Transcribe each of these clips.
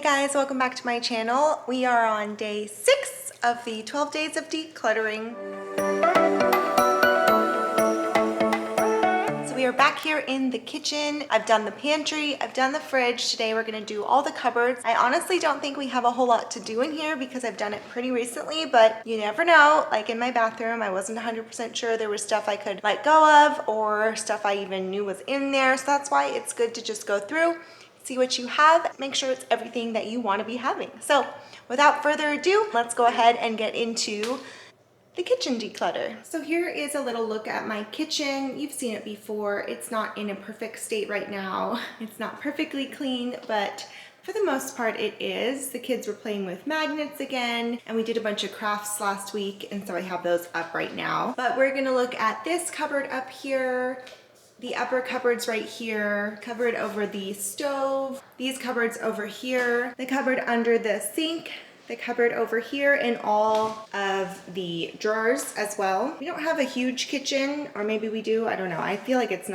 guys, welcome back to my channel. We are on day 6 of the 12 days of decluttering. So we are back here in the kitchen. I've done the pantry, I've done the fridge. Today we're gonna do all the cupboards. I honestly don't think we have a whole lot to do in here because I've done it pretty recently, but you never know. Like in my bathroom, I wasn't 100% sure there was stuff I could let go of or stuff I even knew was in there. So that's why it's good to just go through, see what you have, make sure it's everything that you want to be having. So without further ado, let's go ahead and get into the kitchen declutter. So here is a little look at my kitchen. You've seen it before. It's not in a perfect state right now. It's not perfectly clean, but for the most part it is. The kids were playing with magnets again, and we did a bunch of crafts last week, and so I have those up right now. But we're gonna look at this cupboard up here, the upper cupboards right here, cupboard over the stove, these cupboards over here, the cupboard under the sink, the cupboard over here, and all of the drawers as well. We don't have a huge kitchen, or maybe we do, I don't know. I feel like it's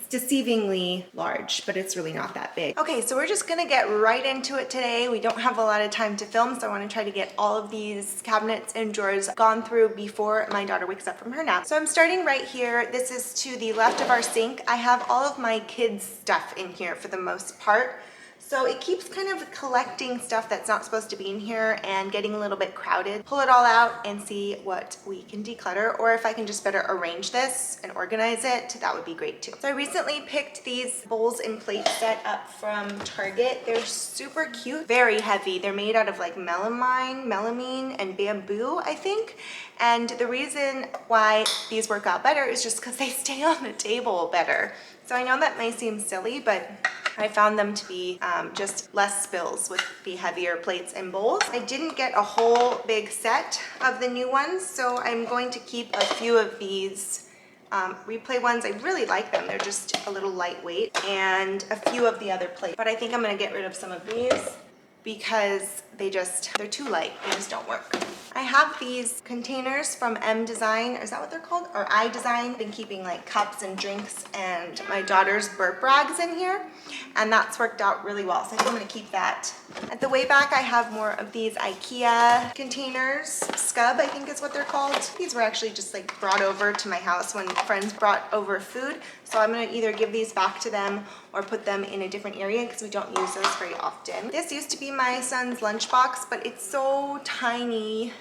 deceivingly large, but it's really not that big. Okay, so we're just gonna get right into it today. We don't have a lot of time to film, so I wanna try to get all of these cabinets and drawers gone through before my daughter wakes up from her nap. So I'm starting right here. This is to the left of our sink. I have all of my kids' stuff in here for the most part. So it keeps kind of collecting stuff that's not supposed to be in here and getting a little bit crowded. Pull it all out and see what we can declutter, or if I can just better arrange this and organize it, that would be great too. So I recently picked these bowls and plates set up from Target. They're super cute, very heavy. They're made out of like melamine and bamboo, I think. And the reason why these work out better is just because they stay on the table better. So I know that may seem silly, but I found them to be just less spills with the heavier plates and bowls. I didn't get a whole big set of the new ones, so I'm going to keep a few of these replay ones. I really like them. They're just a little lightweight, and a few of the other plates. But I think I'm gonna get rid of some of these because they're too light. They just don't work. I have these containers from M Design, is that what they're called? Or I Design. I've been keeping like cups and drinks and my daughter's burp rags in here, and that's worked out really well. So I think I'm gonna keep that. At the way back, I have more of these IKEA containers. Scub, I think is what they're called. These were actually just like brought over to my house when friends brought over food. So I'm gonna either give these back to them or put them in a different area because we don't use those very often. This used to be my son's lunchbox, but it's so tiny.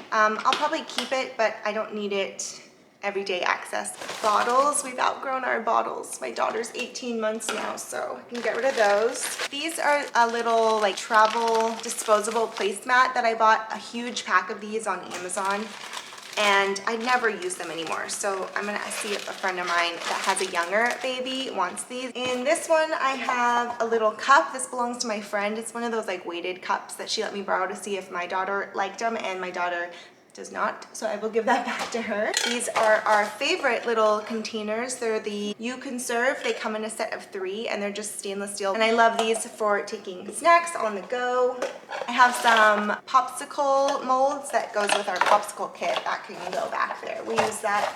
I'll probably keep it, but I don't need it everyday access. Bottles, we've outgrown our bottles. My daughter's 18 months now, so I can get rid of those. These are a little like travel disposable placemat that I bought a huge pack of these on Amazon, and I never use them anymore. So I'm gonna see if a friend of mine that has a younger baby wants these. In this one, I have a little cup. This belongs to my friend. It's one of those like weighted cups that she let me borrow to see if my daughter liked them, and my daughter does not, so I will give that back to her. These are our favorite little containers. They're the You Can Serve. They come in a set of 3, and they're just stainless steel. And I love these for taking snacks on the go. I have some popsicle molds that goes with our popsicle kit. That can go back there. We use that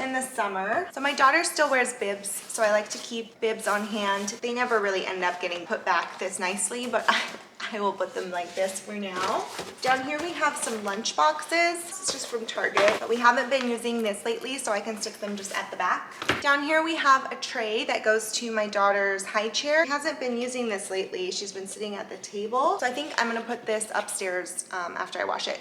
in the summer. So my daughter still wears bibs, so I like to keep bibs on hand. They never really end up getting put back this nicely, but I will put them like this for now. Down here we have some lunch boxes. This is just from Target, but we haven't been using this lately, so I can stick them just at the back. Down here we have a tray that goes to my daughter's high chair. She hasn't been using this lately. She's been sitting at the table. So I think I'm gonna put this upstairs after I wash it.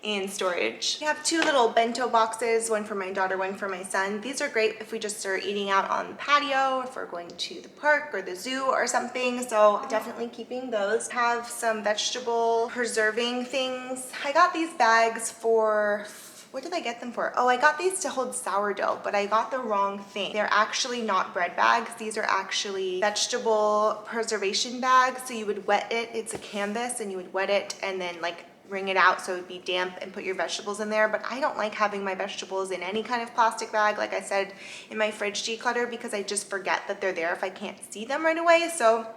In storage. We have 2 little bento boxes, one for my daughter, one for my son. These are great if we just are eating out on the patio, if we're going to the park or the zoo or something, so definitely keeping those. Have some vegetable preserving things. I got these bags for, what did I get them for? Oh, I got these to hold sourdough, but I got the wrong thing. They're actually not bread bags. These are actually vegetable preservation bags. So you would wet it, it's a canvas, and you would wet it and then like wring it out so it would be damp and put your vegetables in there. But I don't like having my vegetables in any kind of plastic bag, like I said, in my fridge declutter, because I just forget that they're there if I can't see them right away. So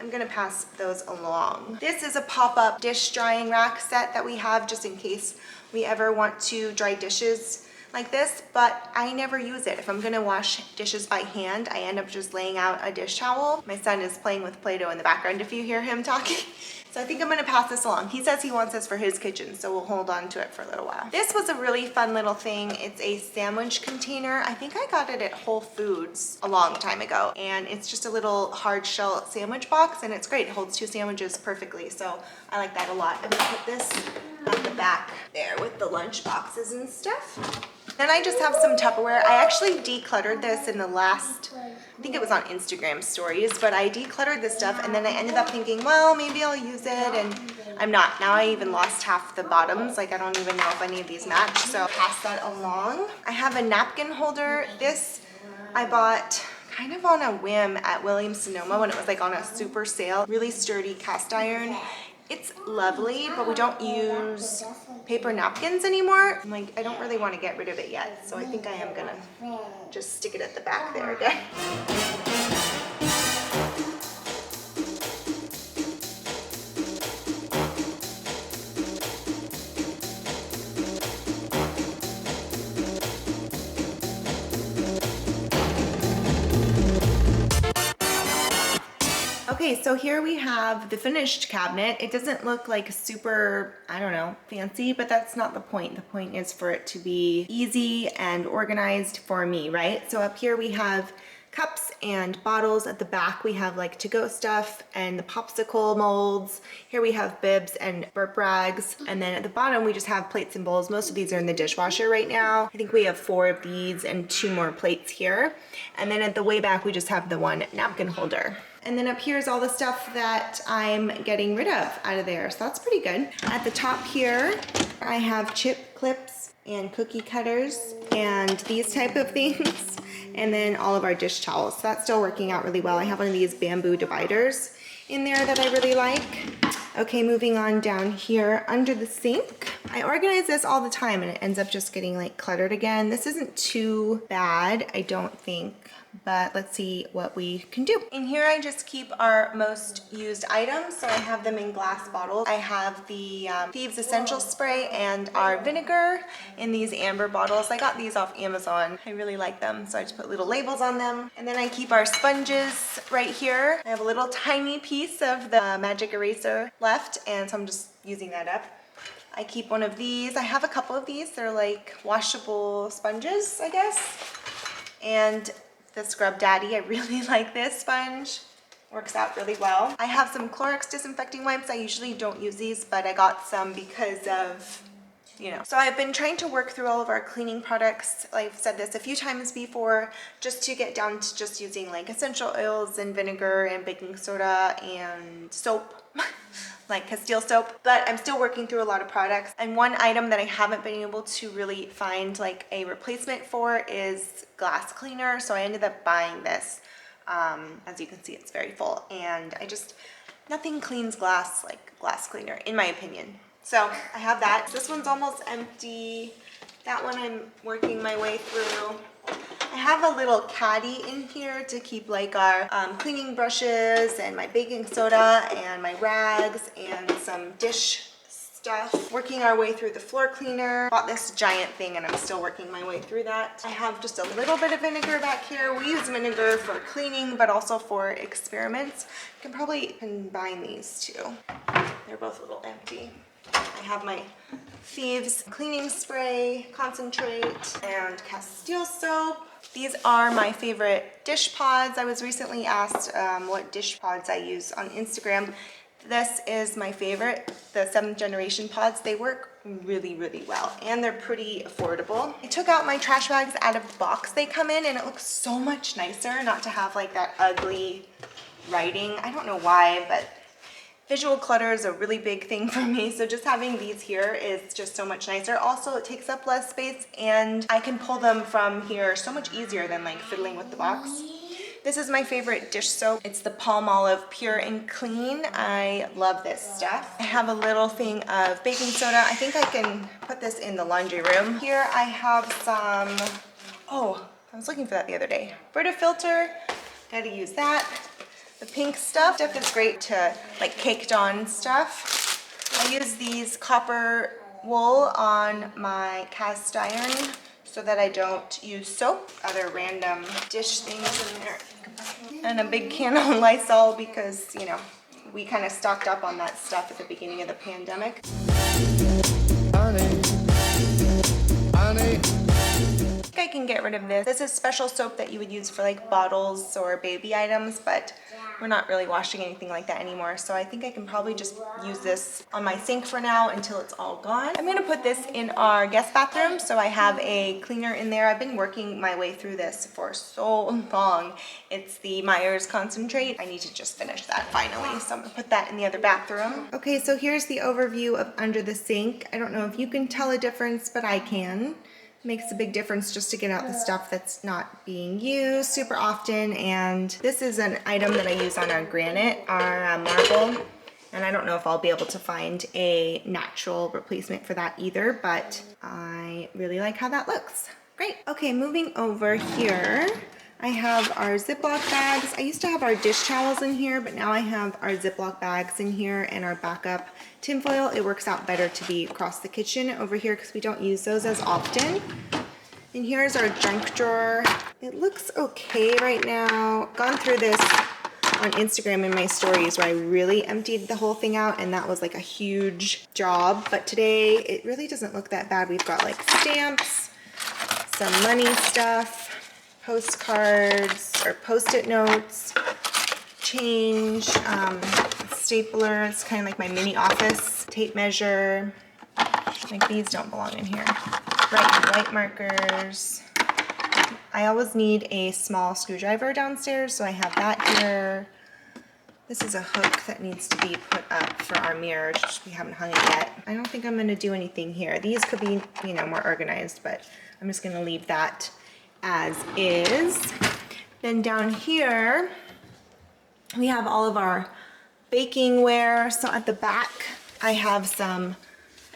I'm gonna pass those along. This is a pop-up dish drying rack set that we have just in case we ever want to dry dishes like this, but I never use it. If I'm gonna wash dishes by hand, I end up just laying out a dish towel. My son is playing with Play-Doh in the background if you hear him talking. So I think I'm gonna pass this along. He says he wants this for his kitchen, so we'll hold on to it for a little while. This was a really fun little thing. It's a sandwich container. I think I got it at Whole Foods a long time ago, and it's just a little hard shell sandwich box, and it's great. It holds 2 sandwiches perfectly, so I like that a lot. I'm gonna put this at the back there with the lunch boxes and stuff. Then I just have some Tupperware. I actually decluttered this in the last, I think it was on Instagram stories, but I decluttered this stuff and then I ended up thinking, well, maybe I'll use it, and I'm not. Now I even lost half the bottoms. Like I don't even know if any of these match, so pass that along. I have a napkin holder. This I bought kind of on a whim at Williams-Sonoma when it was like on a super sale. Really sturdy cast iron. It's lovely, but we don't use paper napkins anymore. I'm like, I don't really want to get rid of it yet, so I think I am gonna just stick it at the back there again. Okay, so here we have the finished cabinet. It doesn't look like super, I don't know, fancy, but that's not the point. The point is for it to be easy and organized for me, right? So up here we have cups and bottles. At the back we have like to-go stuff and the popsicle molds. Here we have bibs and burp rags. And then at the bottom we just have plates and bowls. Most of these are in the dishwasher right now. I think we have 4 of these and 2 more plates here. And then at the way back we just have the 1 napkin holder. And then up here is all the stuff that I'm getting rid of out of there. So that's pretty good. At the top here, I have chip clips and cookie cutters and these type of things. And then all of our dish towels. So that's still working out really well. I have one of these bamboo dividers in there that I really like. Okay, moving on down here under the sink. I organize this all the time and it ends up just getting like cluttered again. This isn't too bad, I don't think, but let's see what we can do. In here I just keep our most used items, so I have them in glass bottles. I have the Thieves Essential Spray and our vinegar in these amber bottles. I got these off Amazon. I really like them, so I just put little labels on them. And then I keep our sponges right here. I have a little tiny piece of the magic eraser left, and so I'm just using that up. I keep one of these. I have a couple of these. They're like washable sponges, I guess. And the Scrub Daddy, I really like this sponge. Works out really well. I have some Clorox disinfecting wipes. I usually don't use these, but I got some because of, you know. So I've been trying to work through all of our cleaning products. I've said this a few times before, just to get down to just using like essential oils and vinegar and baking soda and soap. Like Castile soap, but I'm still working through a lot of products. And one item that I haven't been able to really find like a replacement for is glass cleaner. So I ended up buying this. As you can see, it's very full, and nothing cleans glass like glass cleaner, in my opinion. So I have that. This one's almost empty. That one I'm working my way through. I have a little caddy in here to keep like our cleaning brushes and my baking soda and my rags and some dish stuff. Working our way through the floor cleaner. Bought this giant thing and I'm still working my way through that. I have just a little bit of vinegar back here. We use vinegar for cleaning but also for experiments. You can probably combine these two. They're both a little empty. I have my Thieves cleaning spray, concentrate, and Castile soap. These are my favorite dish pods. I was recently asked what dish pods I use on Instagram. This is my favorite, the 7th generation pods. They work really, really well, and they're pretty affordable. I took out my trash bags out of the box they come in, and it looks so much nicer not to have like that ugly writing. I don't know why, but visual clutter is a really big thing for me, so just having these here is just so much nicer. Also, it takes up less space, and I can pull them from here so much easier than like fiddling with the box. This is my favorite dish soap. It's the Palmolive Pure and Clean. I love this stuff. I have a little thing of baking soda. I think I can put this in the laundry room. Here I have some, oh, I was looking for that the other day. Brita filter, gotta use that. The pink stuff is great to like caked on stuff. I use these copper wool on my cast iron so that I don't use soap, other random dish things in there. And a big can of Lysol because, you know, we kind of stocked up on that stuff at the beginning of the pandemic. Honey. I can get rid of this. This is special soap that you would use for like bottles or baby items, but we're not really washing anything like that anymore. So I think I can probably just use this on my sink for now until it's all gone. I'm gonna put this in our guest bathroom. So I have a cleaner in there. I've been working my way through this for so long. It's the Myers concentrate. I need to just finish that finally. So I'm gonna put that in the other bathroom. Okay, so here's the overview of under the sink. I don't know if you can tell a difference, but I can. Makes a big difference just to get out the stuff that's not being used super often. And this is an item that I use on our granite, our marble. And I don't know if I'll be able to find a natural replacement for that either, but I really like how that looks. Great. Okay, moving over here, I have our Ziploc bags. I used to have our dish towels in here, but now I have our Ziploc bags in here and our backup tinfoil. It works out better to be across the kitchen over here because we don't use those as often. And here's our junk drawer. It looks okay right now. Gone through this on Instagram in my stories where I really emptied the whole thing out, and that was like a huge job. But today it really doesn't look that bad. We've got like stamps, some money stuff, postcards or post-it notes, change, stapler. It's kind of like my mini office, tape measure. Like these don't belong in here. Red and white markers. I always need a small screwdriver downstairs, so I have that here. This is a hook that needs to be put up for our mirror, which we haven't hung it yet. I don't think I'm gonna do anything here. These could be, you know, more organized, but I'm just gonna leave that as is. Then down here, we have all of our baking ware. So at the back, I have some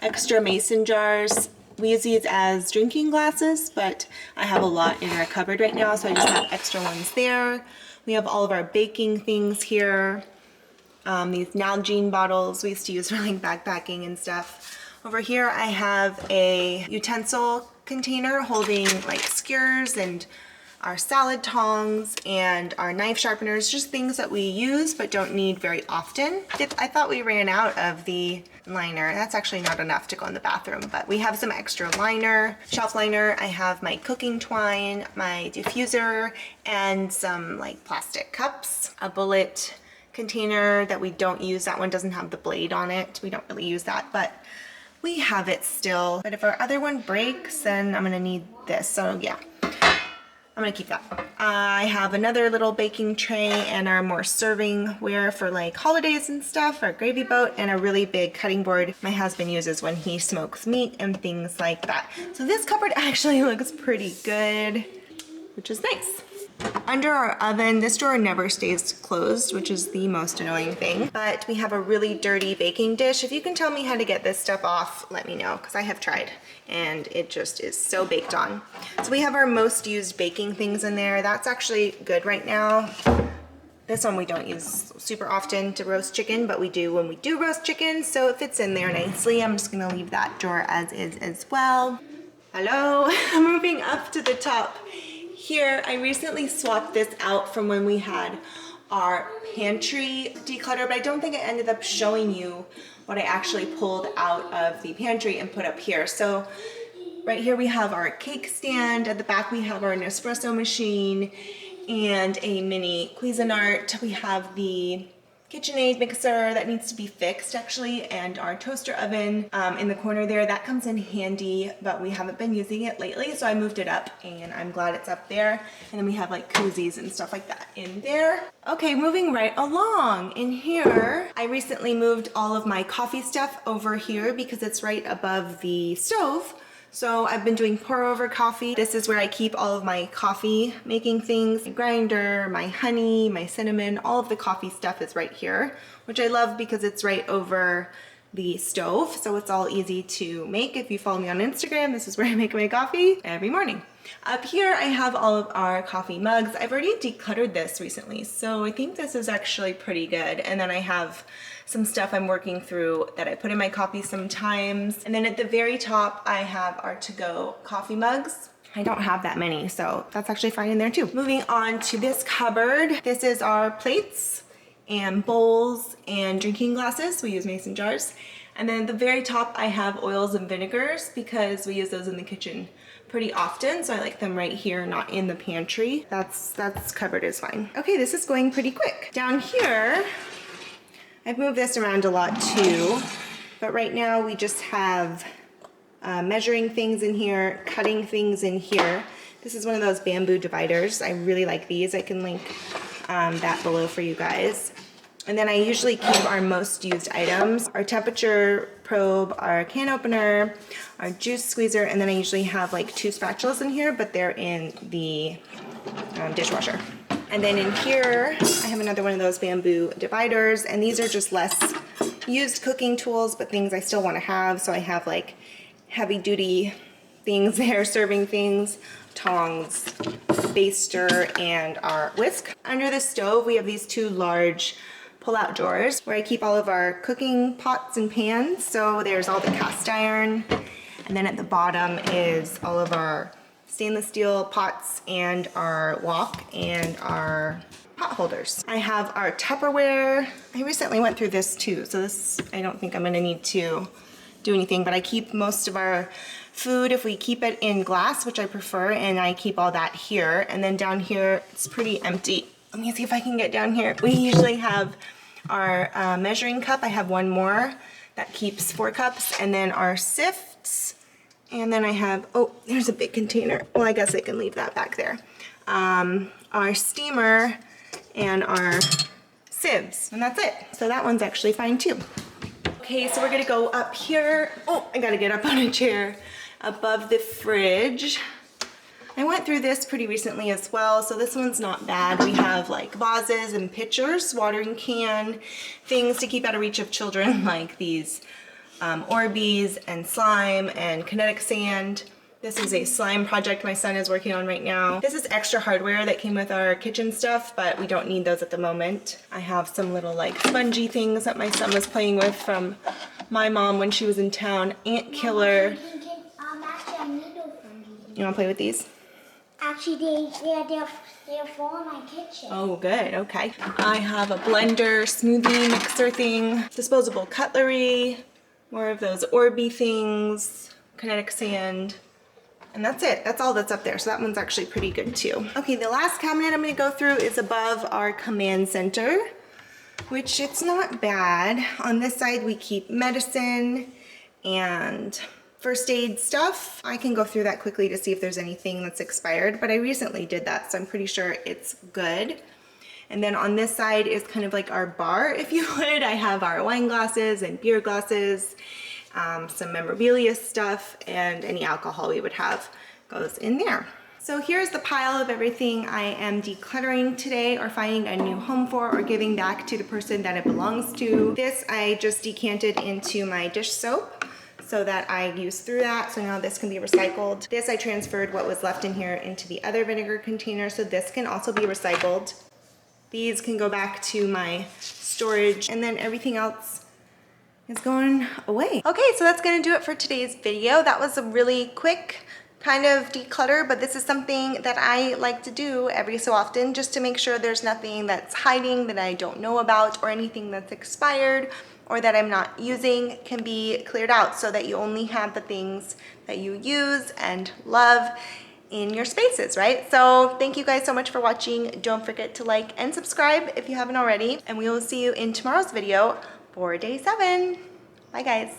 extra mason jars. We use these as drinking glasses, but I have a lot in our cupboard right now, so I just have extra ones there. We have all of our baking things here. These Nalgene bottles we used to use for like backpacking and stuff. Over here I have a utensil container holding like skewers and our salad tongs and our knife sharpeners, just things that we use but don't need very often. I thought we ran out of the liner. That's actually not enough to go in the bathroom, but we have some extra liner, shelf liner. I have my cooking twine, my diffuser, and some like plastic cups, a bullet container that we don't use. That one doesn't have the blade on it. We don't really use that, but we have it still. But if our other one breaks, then I'm gonna need this. So yeah, I'm gonna keep that. I have another little baking tray and our more serving ware for like holidays and stuff, our gravy boat, and a really big cutting board my husband uses when he smokes meat and things like that. So this cupboard actually looks pretty good, which is nice. Under our oven, this drawer never stays closed, which is the most annoying thing, but we have a really dirty baking dish. If you can tell me how to get this stuff off, let me know, because I have tried and it just is so baked on. So we have our most used baking things in there. That's actually good right now. This one we don't use super often to roast chicken, but we do when we do roast chicken, so it fits in there nicely. I'm just gonna leave that drawer as is as well. Hello, moving up to the top. Here, I recently swapped this out from when we had our pantry declutter, but I don't think I ended up showing you what I actually pulled out of the pantry and put up here. So right here we have our cake stand. At the back we have our Nespresso machine and a mini Cuisinart. We have the KitchenAid mixer that needs to be fixed actually, and our toaster oven in the corner there. That comes in handy, but we haven't been using it lately, so I moved it up and I'm glad it's up there. And then we have like koozies and stuff like that in there. Okay, moving right along. In here, I recently moved all of my coffee stuff over here because it's right above the stove. So I've been doing pour over coffee. This is where I keep all of my coffee making things. My grinder, my honey, my cinnamon, all of the coffee stuff is right here, which I love because it's right over the stove. So it's all easy to make. If you follow me on Instagram, this is where I make my coffee every morning. Up here, I have all of our coffee mugs. I've already decluttered this recently, so I think this is actually pretty good. And then I have some stuff I'm working through that I put in my coffee sometimes. And then at the very top, I have our to-go coffee mugs. I don't have that many, so that's actually fine in there too. Moving on to this cupboard. This is our plates and bowls and drinking glasses. We use mason jars. And then at the very top, I have oils and vinegars because we use those in the kitchen pretty often. So I like them right here, not in the pantry. That's cupboard is fine. Okay, this is going pretty quick. Down here, I've moved this around a lot too, but right now we just have measuring things in here, cutting things in here. This is one of those bamboo dividers. I really like these. I can link that below for you guys. And then I usually keep our most used items, our temperature probe, our can opener, our juice squeezer, and then I usually have like 2 spatulas in here, but they're in the dishwasher. And then in here, I have another one of those bamboo dividers, and these are just less used cooking tools, but things I still want to have. So I have like heavy duty things there, serving things, tongs, baster, and our whisk. Under the stove, we have these 2 large pull-out drawers where I keep all of our cooking pots and pans. So there's all the cast iron, and then at the bottom is all of our stainless steel pots and our wok and our pot holders. I have our Tupperware. I recently went through this too, so this, I don't think I'm gonna need to do anything, but I keep most of our food, if we keep it in glass, which I prefer, and I keep all that here. And then down here, it's pretty empty. Let me see if I can get down here. We usually have our measuring cup. I have one more that keeps 4 cups, and then our sifts. And then I have, oh, there's a big container. Well, I guess I can leave that back there. Our steamer and our sieves, and that's it. So that one's actually fine too. Okay, so we're gonna go up here. Oh, I gotta get up on a chair above the fridge. I went through this pretty recently as well, so this one's not bad. We have like vases and pitchers, watering can, things to keep out of reach of children, like these Orbeez and slime and kinetic sand. This is a slime project my son is working on right now. This is extra hardware that came with our kitchen stuff, but we don't need those at the moment. I have some little like spongy things that my son was playing with from my mom when she was in town. Ant killer. Actually, I need those spongy. You wanna play with these? Actually, they're for my kitchen. Oh, good, okay. I have a blender, smoothie mixer thing, disposable cutlery, more of those Orbeez things, kinetic sand, and that's it. That's all that's up there, so that one's actually pretty good too. Okay, the last cabinet I'm gonna go through is above our command center, which it's not bad. On this side, we keep medicine and first aid stuff. I can go through that quickly to see if there's anything that's expired, but I recently did that, so I'm pretty sure it's good. And then on this side is kind of like our bar, if you would. I have our wine glasses and beer glasses, some memorabilia stuff, and any alcohol we would have goes in there. So here's the pile of everything I am decluttering today, or finding a new home for, or giving back to the person that it belongs to. This I just decanted into my dish soap so that I use through that, so now this can be recycled. This I transferred what was left in here into the other vinegar container, so this can also be recycled. These can go back to my storage, and then everything else is going away. Okay, so that's gonna do it for today's video. That was a really quick kind of declutter, but this is something that I like to do every so often, just to make sure there's nothing that's hiding that I don't know about, or anything that's expired or that I'm not using can be cleared out, so that you only have the things that you use and love in your spaces, right? So thank you guys so much for watching. Don't forget to like and subscribe if you haven't already, and we will see you in tomorrow's video for day 7. Bye guys.